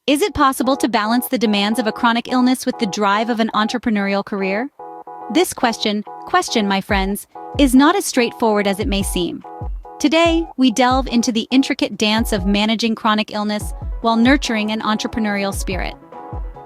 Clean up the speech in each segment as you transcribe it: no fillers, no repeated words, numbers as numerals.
Is it possible to balance the demands of a chronic illness with the drive of an entrepreneurial career? This question, my friends, is not as straightforward as it may seem. Today, we delve into the intricate dance of managing chronic illness while nurturing an entrepreneurial spirit.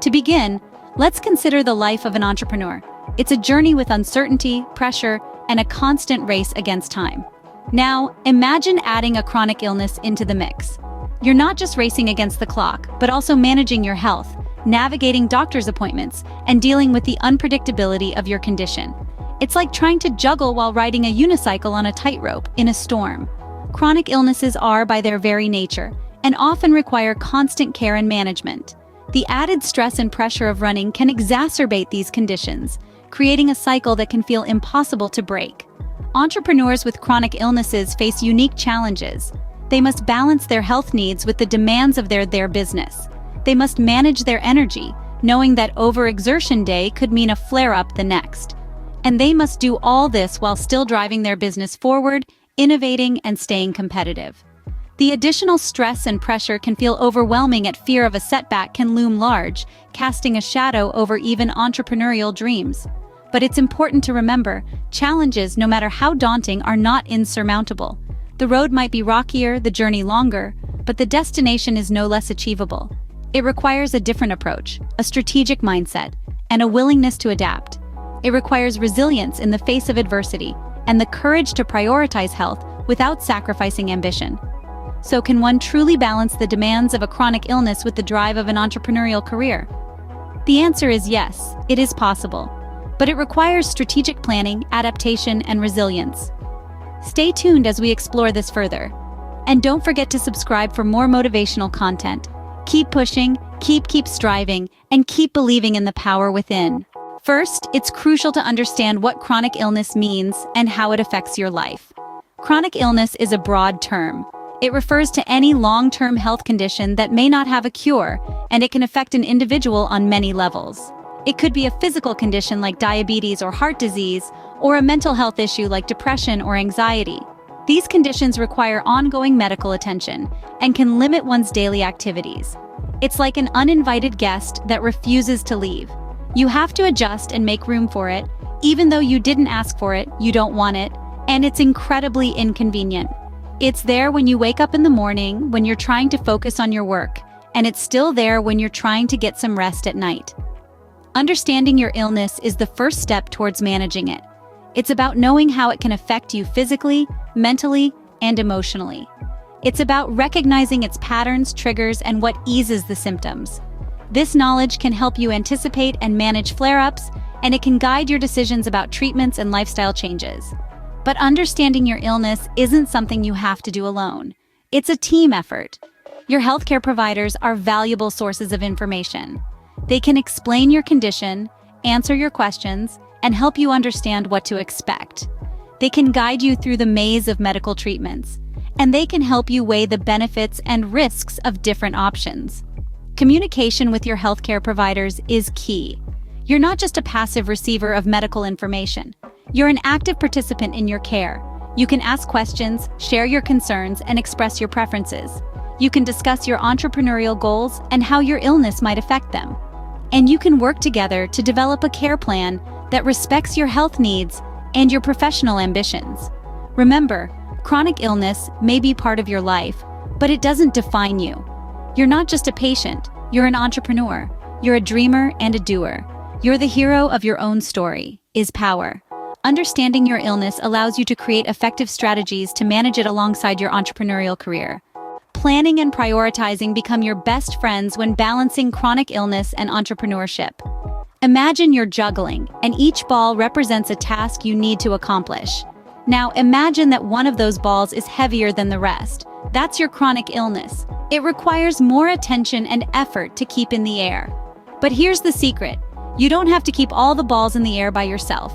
To begin, let's consider the life of an entrepreneur. It's a journey with uncertainty, pressure, and a constant race against time. Now, imagine adding a chronic illness into the mix. You're not just racing against the clock, but also managing your health, navigating doctor's appointments, and dealing with the unpredictability of your condition. It's like trying to juggle while riding a unicycle on a tightrope in a storm. Chronic illnesses are, by their very nature, and often require constant care and management. The added stress and pressure of running can exacerbate these conditions, creating a cycle that can feel impossible to break. Entrepreneurs with chronic illnesses face unique challenges. They must balance their health needs with the demands of their business. They must manage their energy, knowing that overexertion day could mean a flare-up the next. And they must do all this while still driving their business forward, innovating, and staying competitive. The additional stress and pressure can feel overwhelming, and fear of a setback can loom large, casting a shadow over even entrepreneurial dreams. But it's important to remember, challenges, no matter how daunting, are not insurmountable. The road might be rockier, the journey longer, but the destination is no less achievable. It requires a different approach, a strategic mindset, and a willingness to adapt. It requires resilience in the face of adversity, and the courage to prioritize health without sacrificing ambition. So, can one truly balance the demands of a chronic illness with the drive of an entrepreneurial career? The answer is yes, it is possible. But it requires strategic planning, adaptation, and resilience. Stay tuned as we explore this further. And don't forget to subscribe for more motivational content. Keep pushing, keep striving, and keep believing in the power within. First, it's crucial to understand what chronic illness means and how it affects your life. Chronic illness is a broad term. It refers to any long-term health condition that may not have a cure, and it can affect an individual on many levels. It could be a physical condition like diabetes or heart disease, or a mental health issue like depression or anxiety. These conditions require ongoing medical attention and can limit one's daily activities. It's like an uninvited guest that refuses to leave. You have to adjust and make room for it, even though you didn't ask for it, you don't want it, and it's incredibly inconvenient. It's there when you wake up in the morning, when you're trying to focus on your work, and it's still there when you're trying to get some rest at night. Understanding your illness is the first step towards managing it. It's about knowing how it can affect you physically, mentally, and emotionally. It's about recognizing its patterns, triggers, and what eases the symptoms. This knowledge can help you anticipate and manage flare-ups, and it can guide your decisions about treatments and lifestyle changes. But understanding your illness isn't something you have to do alone. It's a team effort. Your healthcare providers are valuable sources of information. They can explain your condition, answer your questions, and help you understand what to expect. They can guide you through the maze of medical treatments, and they can help you weigh the benefits and risks of different options. Communication with your healthcare providers is key. You're not just a passive receiver of medical information. You're an active participant in your care. You can ask questions, share your concerns, and express your preferences. You can discuss your entrepreneurial goals and how your illness might affect them. And you can work together to develop a care plan that respects your health needs and your professional ambitions. Remember, chronic illness may be part of your life, but it doesn't define you. You're not just a patient, you're an entrepreneur. You're a dreamer and a doer. You're the hero of your own story, is power. Understanding your illness allows you to create effective strategies to manage it alongside your entrepreneurial career. Planning and prioritizing become your best friends when balancing chronic illness and entrepreneurship. Imagine you're juggling, and each ball represents a task you need to accomplish. Now imagine that one of those balls is heavier than the rest. That's your chronic illness. It requires more attention and effort to keep in the air. But here's the secret. You don't have to keep all the balls in the air by yourself.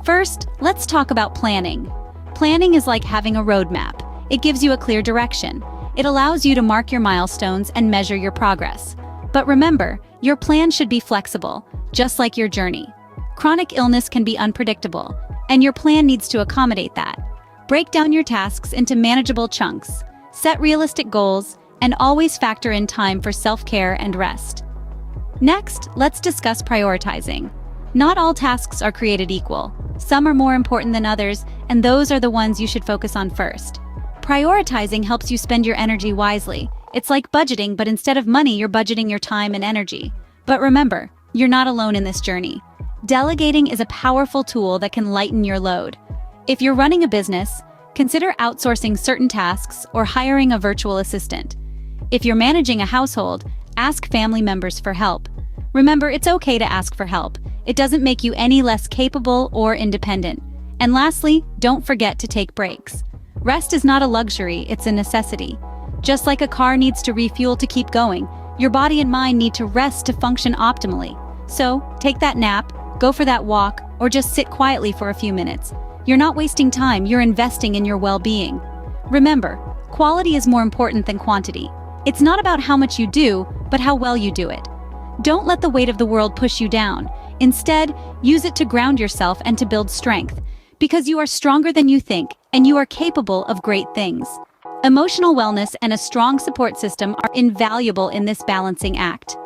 First, let's talk about planning. Planning is like having a roadmap. It gives you a clear direction. It allows you to mark your milestones and measure your progress. But remember, your plan should be flexible, just like your journey. Chronic illness can be unpredictable, and your plan needs to accommodate that. Break down your tasks into manageable chunks, set realistic goals, and always factor in time for self-care and rest. Next, let's discuss prioritizing. Not all tasks are created equal. Some are more important than others, and those are the ones you should focus on first. Prioritizing helps you spend your energy wisely. It's like budgeting, but instead of money, you're budgeting your time and energy. But remember, you're not alone in this journey. Delegating is a powerful tool that can lighten your load. If you're running a business, consider outsourcing certain tasks or hiring a virtual assistant. If you're managing a household, ask family members for help. Remember, it's okay to ask for help. It doesn't make you any less capable or independent. And lastly, don't forget to take breaks. Rest is not a luxury, it's a necessity. Just like a car needs to refuel to keep going, your body and mind need to rest to function optimally. So, take that nap, go for that walk, or just sit quietly for a few minutes. You're not wasting time, you're investing in your well-being. Remember, quality is more important than quantity. It's not about how much you do, but how well you do it. Don't let the weight of the world push you down. Instead, use it to ground yourself and to build strength, because you are stronger than you think, and you are capable of great things. Emotional wellness and a strong support system are invaluable in this balancing act.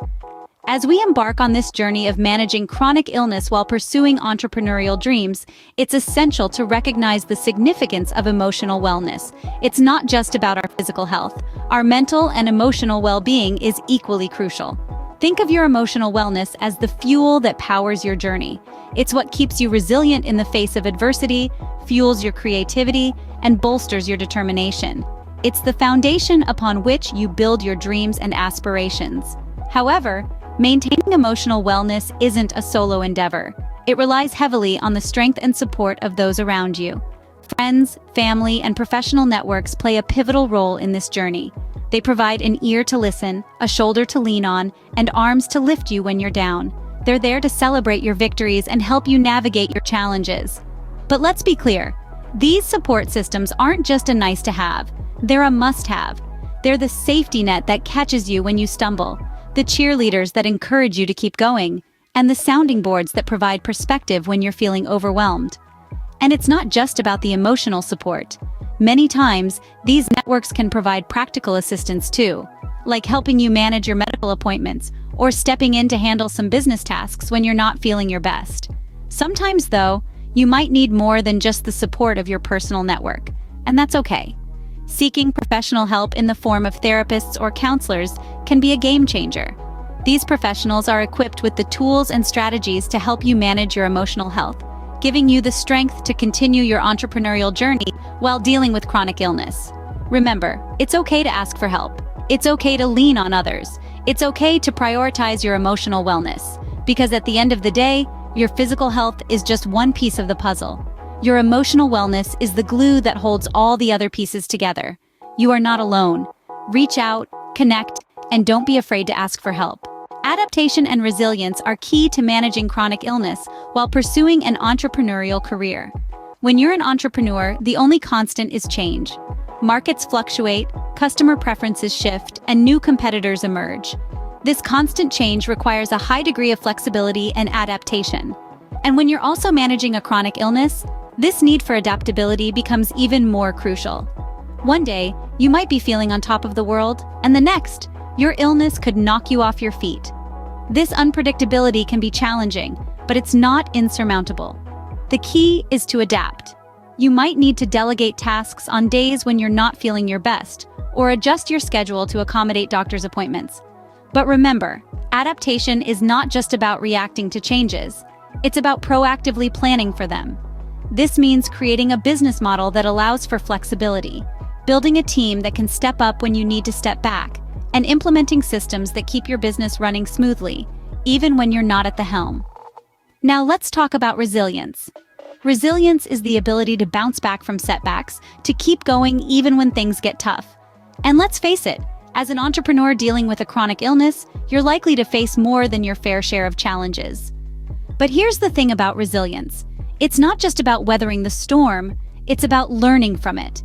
As we embark on this journey of managing chronic illness while pursuing entrepreneurial dreams, it's essential to recognize the significance of emotional wellness. It's not just about our physical health. Our mental and emotional well-being is equally crucial. Think of your emotional wellness as the fuel that powers your journey. It's what keeps you resilient in the face of adversity, fuels your creativity, and bolsters your determination. It's the foundation upon which you build your dreams and aspirations. However, maintaining emotional wellness isn't a solo endeavor. It relies heavily on the strength and support of those around you. Friends, family, and professional networks play a pivotal role in this journey. They provide an ear to listen, a shoulder to lean on, and arms to lift you when you're down. They're there to celebrate your victories and help you navigate your challenges. But let's be clear, these support systems aren't just a nice to have, they're a must-have. They're the safety net that catches you when you stumble, the cheerleaders that encourage you to keep going, and the sounding boards that provide perspective when you're feeling overwhelmed. And it's not just about the emotional support. Many times, these networks can provide practical assistance too, like helping you manage your medical appointments or stepping in to handle some business tasks when you're not feeling your best. Sometimes, though, you might need more than just the support of your personal network, and that's okay. Seeking professional help in the form of therapists or counselors can be a game changer. These professionals are equipped with the tools and strategies to help you manage your emotional health, giving you the strength to continue your entrepreneurial journey while dealing with chronic illness. Remember, it's okay to ask for help. It's okay to lean on others. It's okay to prioritize your emotional wellness, because at the end of the day, your physical health is just one piece of the puzzle. Your emotional wellness is the glue that holds all the other pieces together. You are not alone. Reach out, connect, and don't be afraid to ask for help. Adaptation and resilience are key to managing chronic illness while pursuing an entrepreneurial career. When you're an entrepreneur, the only constant is change. Markets fluctuate, customer preferences shift, and new competitors emerge. This constant change requires a high degree of flexibility and adaptation. And when you're also managing a chronic illness, this need for adaptability becomes even more crucial. One day, you might be feeling on top of the world, and the next, your illness could knock you off your feet. This unpredictability can be challenging, but it's not insurmountable. The key is to adapt. You might need to delegate tasks on days when you're not feeling your best, or adjust your schedule to accommodate doctor's appointments. But remember, adaptation is not just about reacting to changes. It's about proactively planning for them. This means creating a business model that allows for flexibility, building a team that can step up when you need to step back, and implementing systems that keep your business running smoothly, even when you're not at the helm. Now let's talk about resilience. Resilience is the ability to bounce back from setbacks, to keep going even when things get tough. And let's face it, as an entrepreneur dealing with a chronic illness, you're likely to face more than your fair share of challenges. But here's the thing about resilience. It's not just about weathering the storm, it's about learning from it.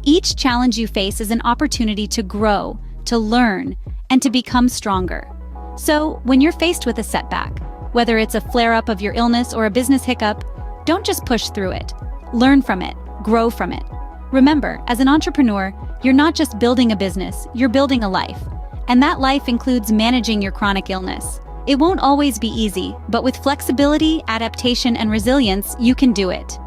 Each challenge you face is an opportunity to grow, to learn, and to become stronger. So, when you're faced with a setback, whether it's a flare-up of your illness or a business hiccup, don't just push through it. Learn from it, grow from it. Remember, as an entrepreneur, You're not just building a business, you're building a life. And that life includes managing your chronic illness. It won't always be easy, but with flexibility, adaptation, and resilience, you can do it.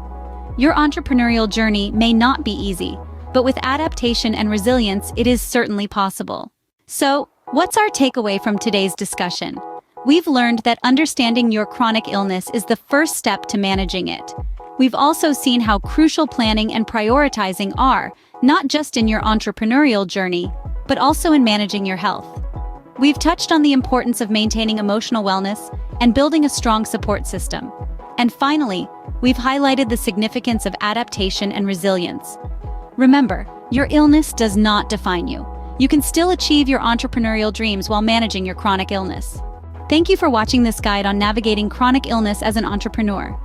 Your entrepreneurial journey may not be easy, but with adaptation and resilience, it is certainly possible. So, what's our takeaway from today's discussion? We've learned that understanding your chronic illness is the first step to managing it. We've also seen how crucial planning and prioritizing are, not just in your entrepreneurial journey, but also in managing your health. We've touched on the importance of maintaining emotional wellness and building a strong support system. And finally, we've highlighted the significance of adaptation and resilience. Remember, your illness does not define you. You can still achieve your entrepreneurial dreams while managing your chronic illness. Thank you for watching this guide on navigating chronic illness as an entrepreneur.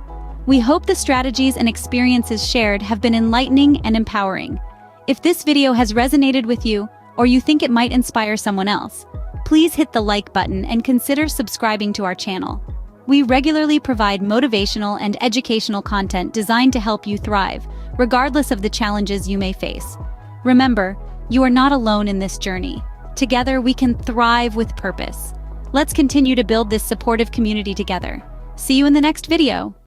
We hope the strategies and experiences shared have been enlightening and empowering. If this video has resonated with you, or you think it might inspire someone else, please hit the like button and consider subscribing to our channel. We regularly provide motivational and educational content designed to help you thrive, regardless of the challenges you may face. Remember, you are not alone in this journey. Together, we can thrive with purpose. Let's continue to build this supportive community together. See you in the next video.